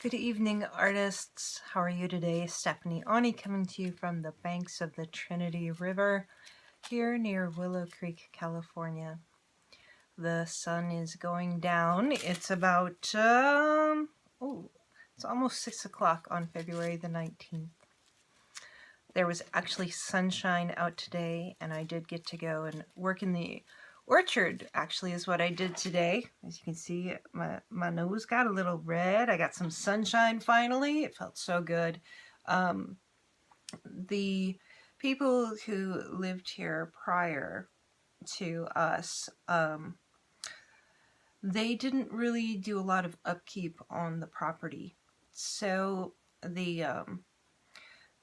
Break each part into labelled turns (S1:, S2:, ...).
S1: Good evening, artists. How are you today? Stephanie Ani coming to you from the banks of the Trinity River here near Willow Creek, California. The sun is going down. It's about, it's almost 6 o'clock on February the 19th. There was actually sunshine out today, and I did get to go and work in the orchard, actually, is what I did today. As you can see, my nose got a little red. I got some sunshine finally. It felt so good. The people who lived here prior to us, they didn't really do a lot of upkeep on the property. So I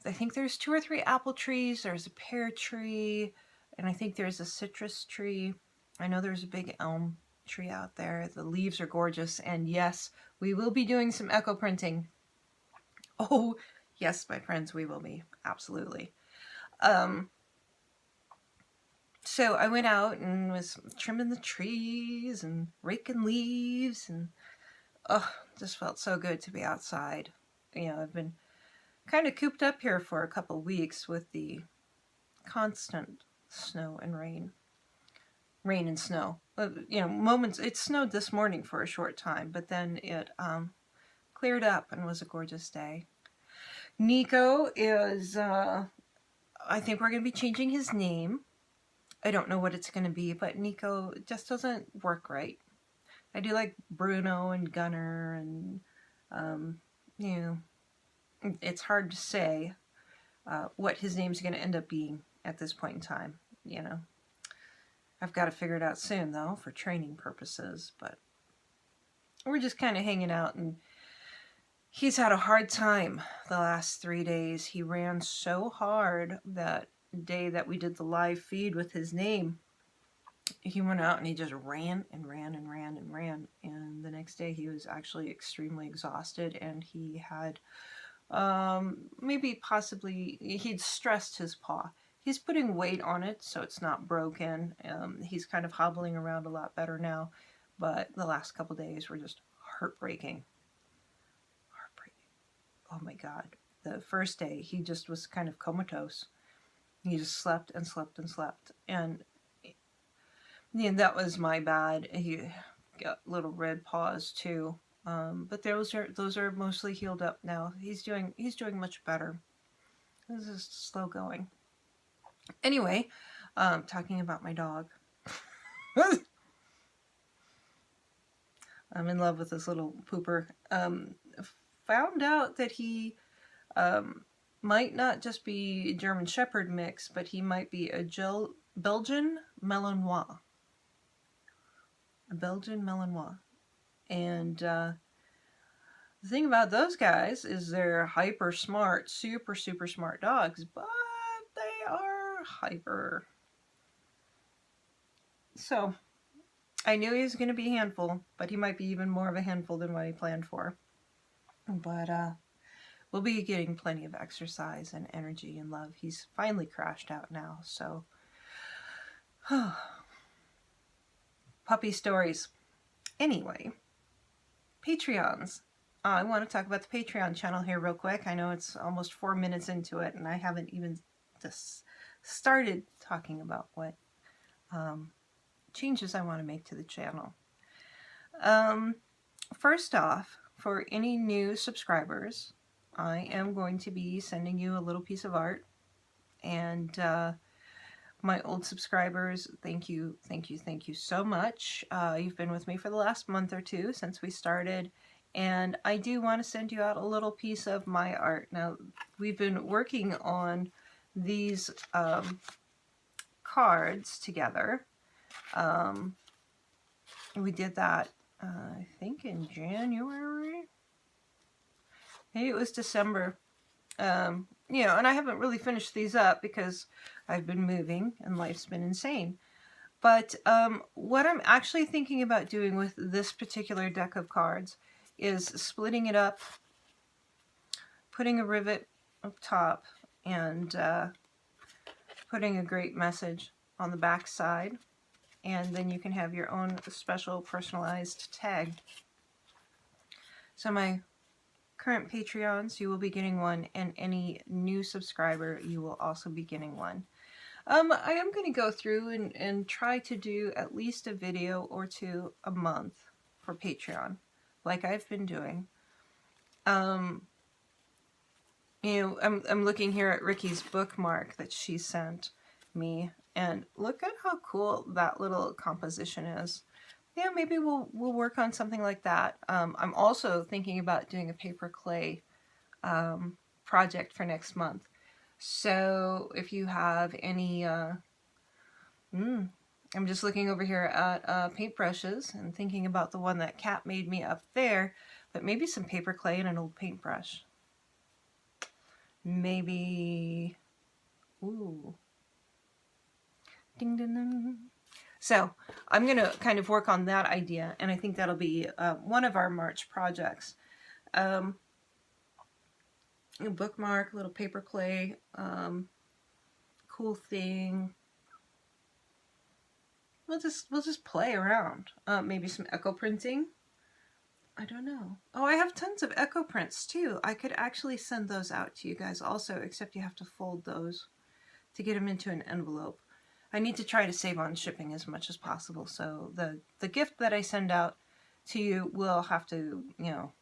S1: think there's 2 or 3 apple trees, there's a pear tree, and I think there's a citrus tree. I know there's a big elm tree out there. The leaves are gorgeous, and yes, we will be doing some echo printing. Oh, yes, my friends, we will be. Absolutely. So I went out and was trimming the trees and raking leaves, and just felt so good to be outside. You know, I've been kind of cooped up here for a couple weeks with the constant snow and rain and snow. Moments, it snowed this morning for a short time, but then it cleared up and was a gorgeous day. Nico is, I think we're going to be changing his name. I don't know what it's going to be, but Nico just doesn't work right. I do like Bruno and Gunner, and, it's hard to say what his name's going to end up being at this point in time, I've got to figure it out soon, though, for training purposes, but we're just kind of hanging out, and he's had a hard time the last 3 days. He ran so hard that day that we did the live feed with his name. He went out and he just ran and ran and ran and ran, and the next day he was actually extremely exhausted, and he had possibly he'd stressed his paw. He's putting weight on it so it's not broken. He's kind of hobbling around a lot better now, but the last couple days were just heartbreaking. Oh my God. The first day he just was kind of comatose. He just slept and slept and slept, and that was my bad. He got little red paws too. But those are mostly healed up now. He's doing much better. This is slow going. Anyway, talking about my dog. I'm in love with this little pooper. Found out that he might not just be a German Shepherd mix, but he might be a Belgian Malinois. A Belgian Malinois. And the thing about those guys is they're hyper smart, super smart dogs, but they are hyper. So I knew he was going to be a handful, but he might be even more of a handful than what I planned for. But we'll be getting plenty of exercise and energy and love. He's finally crashed out now, so puppy stories. Anyway, Patreons. I want to talk about the Patreon channel here real quick. I know it's almost 4 minutes into it, and I haven't even just started talking about what changes I want to make to the channel. First off, for any new subscribers, I am going to be sending you a little piece of art, and my old subscribers, thank you so much. You've been with me for the last month or two since we started, and I do want to send you out a little piece of my art. Now, we've been working on these cards together. We did that, I think, in January. Maybe it was December. And I haven't really finished these up because I've been moving and life's been insane. But what I'm actually thinking about doing with this particular deck of cards is splitting it up, putting a rivet up top, and putting a great message on the back side. And then you can have your own special personalized tag. So my current Patreons, you will be getting one, and any new subscriber, you will also be getting one. I am going to go through and try to do at least a video or two a month for Patreon, like I've been doing. I'm looking here at Ricky's bookmark that she sent me, and look at how cool that little composition is. Yeah, maybe we'll work on something like that. I'm also thinking about doing a paper clay project for next month. So if you have any, I'm just looking over here at paintbrushes and thinking about the one that Kat made me up there, but maybe some paper clay and an old paintbrush. Maybe, ooh, ding ding ding. So I'm going to kind of work on that idea, and I think that'll be one of our March projects. A bookmark, little paper clay, cool thing. We'll just play around. Maybe some echo printing. I don't know. Oh, I have tons of echo prints too. I could actually send those out to you guys also, except you have to fold those to get them into an envelope. I need to try to save on shipping as much as possible, so the gift that I send out to you will have to, you know,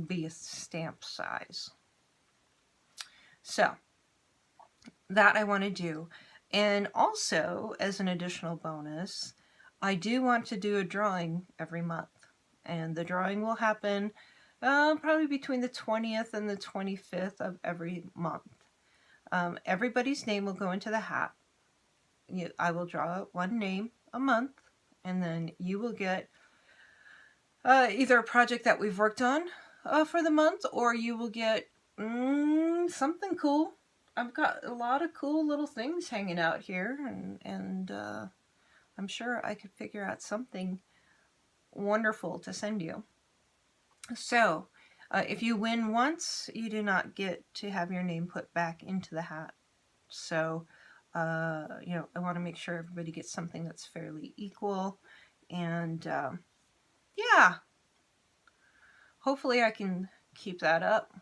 S1: be a stamp size. So that I want to do. And also, as an additional bonus, I do want to do a drawing every month. And the drawing will happen probably between the 20th and the 25th of every month. Everybody's name will go into the hat. I will draw one name a month, and then you will get either a project that we've worked on for the month, or you will get something cool. I've got a lot of cool little things hanging out here, and I'm sure I could figure out something wonderful to send you. So if you win once, you do not get to have your name put back into the hat. So you know, I want to make sure everybody gets something that's fairly equal, and yeah, hopefully I can keep that up.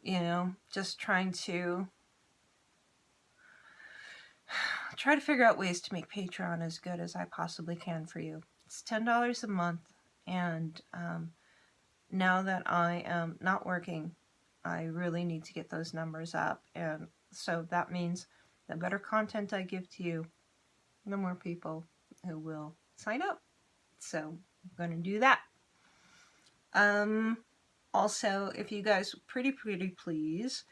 S1: You know, just trying to figure out ways to make Patreon as good as I possibly can for you. It's $10 a month, and now that I am not working, I really need to get those numbers up, and so that means the better content I give to you, the more people who will sign up. So I'm going to do that. Also, if you guys pretty please,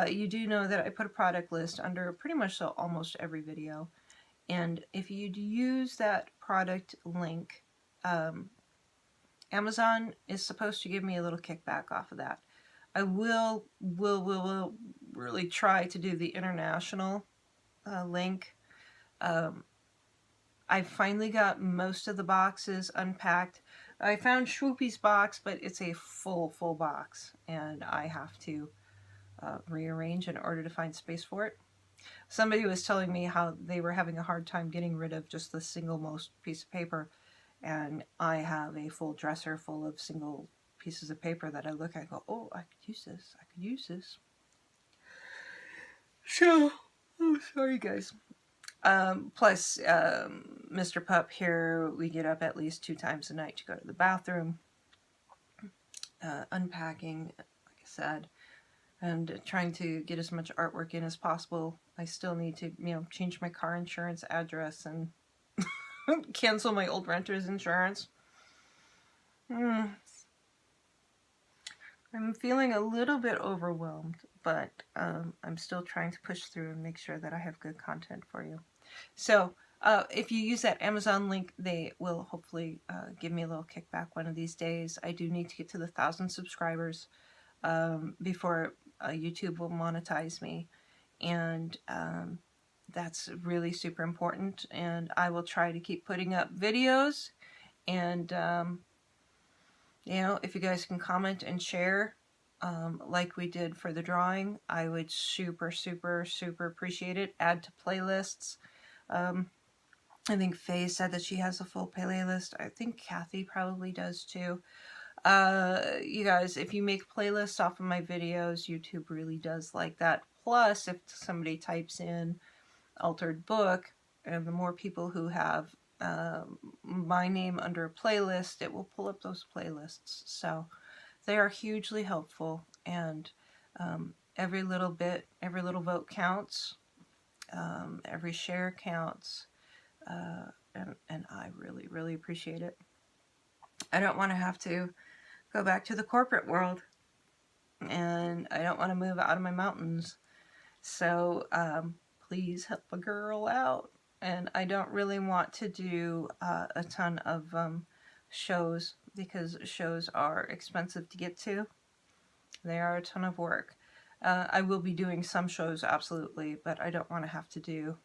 S1: you do know that I put a product list under pretty much almost every video. And if you use that product link, Amazon is supposed to give me a little kickback off of that. I will really try to do the international link. I finally got most of the boxes unpacked. I found Swoopy's box, but it's a full box, and I have to rearrange in order to find space for it. Somebody was telling me how they were having a hard time getting rid of just the single most piece of paper, and I have a full dresser full of single pieces of paper that I look at and go, oh, I could use this. I could use this. So, oh, sorry guys. Plus, Mr. Pup here, we get up at least 2 times a night to go to the bathroom, unpacking, like I said, and trying to get as much artwork in as possible. I still need to, you know, change my car insurance address and cancel my old renter's insurance. I'm feeling a little bit overwhelmed, but I'm still trying to push through and make sure that I have good content for you. So if you use that Amazon link, they will hopefully give me a little kickback one of these days. I do need to get to the 1,000 subscribers before YouTube will monetize me, and that's really super important. And I will try to keep putting up videos, and you know, if you guys can comment and share like we did for the drawing, I would super appreciate it. Add to playlists. I think Faye said that she has a full playlist. I think Kathy probably does too. You guys, if you make playlists off of my videos, YouTube really does like that. Plus, if somebody types in altered book, and the more people who have my name under a playlist, it will pull up those playlists. So they are hugely helpful, and every little bit, every little vote counts, every share counts, and I really, really appreciate it. I don't want to have to go back to the corporate world, and I don't want to move out of my mountains. So please help a girl out. And I don't really want to do a ton of shows, because shows are expensive to get to. They are a ton of work. I will be doing some shows, absolutely, but I don't want to have to do,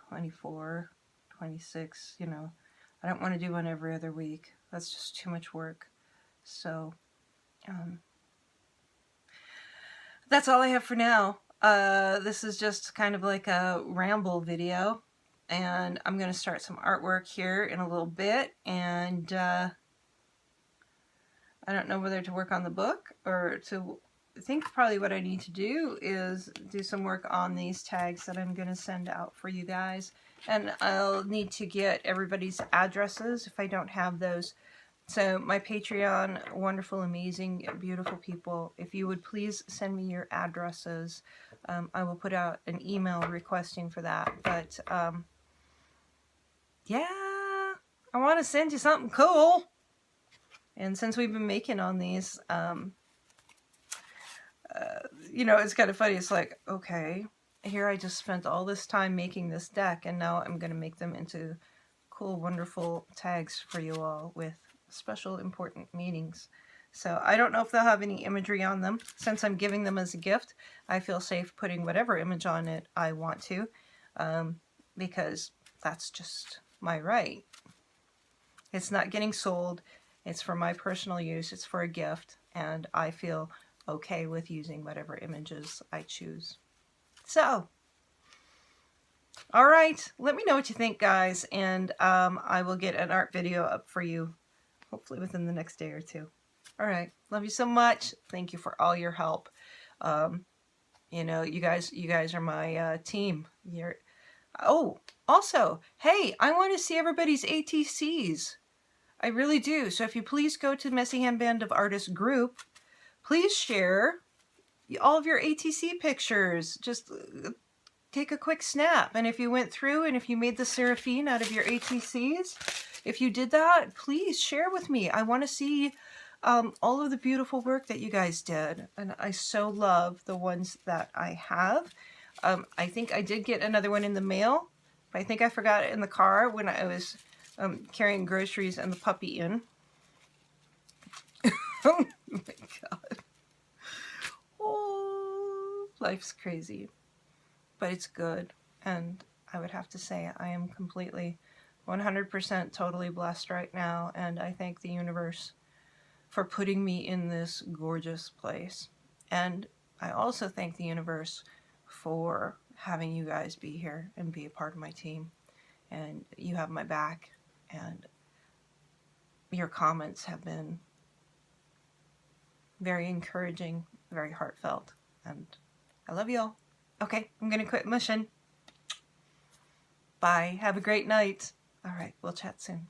S1: 24, 26, I don't want to do one every other week. That's just too much work. So, that's all I have for now. This is just kind of like a ramble video, and I'm going to start some artwork here in a little bit, and I don't know whether to work on the book or to... I think probably what I need to do is do some work on these tags that I'm going to send out for you guys. And I'll need to get everybody's addresses if I don't have those. So my Patreon, wonderful, amazing, beautiful people, if you would please send me your addresses. I will put out an email requesting for that. But yeah, I want to send you something cool. And since we've been making on these... it's kind of funny. It's like, okay, here I just spent all this time making this deck, and now I'm going to make them into cool, wonderful tags for you all with special, important meanings. So I don't know if they'll have any imagery on them. Since I'm giving them as a gift, I feel safe putting whatever image on it I want to, because that's just my right. It's not getting sold. It's for my personal use. It's for a gift, and I feel okay with using whatever images I choose. So, all right, let me know what you think, guys, and I will get an art video up for you, hopefully within the next day or two. All right, love you so much. Thank you for all your help. You guys are my team. Oh, also, hey, I want to see everybody's ATCs. I really do. So if you please go to the Messy Hand Band of Artists group, please share all of your ATC pictures. Just take a quick snap. And if you went through and if you made the Seraphine out of your ATCs, if you did that, please share with me. I want to see all of the beautiful work that you guys did. And I so love the ones that I have. I think I did get another one in the mail, but I think I forgot it in the car when I was carrying groceries and the puppy in. Oh my God. Oh, life's crazy. But it's good. And I would have to say I am completely 100% totally blessed right now. And I thank the universe for putting me in this gorgeous place. And I also thank the universe for having you guys be here and be a part of my team. And you have my back. And your comments have been very encouraging, very heartfelt, and I love you all. Okay, I'm gonna quit mushing. Bye. Have a great night. All right, we'll chat soon.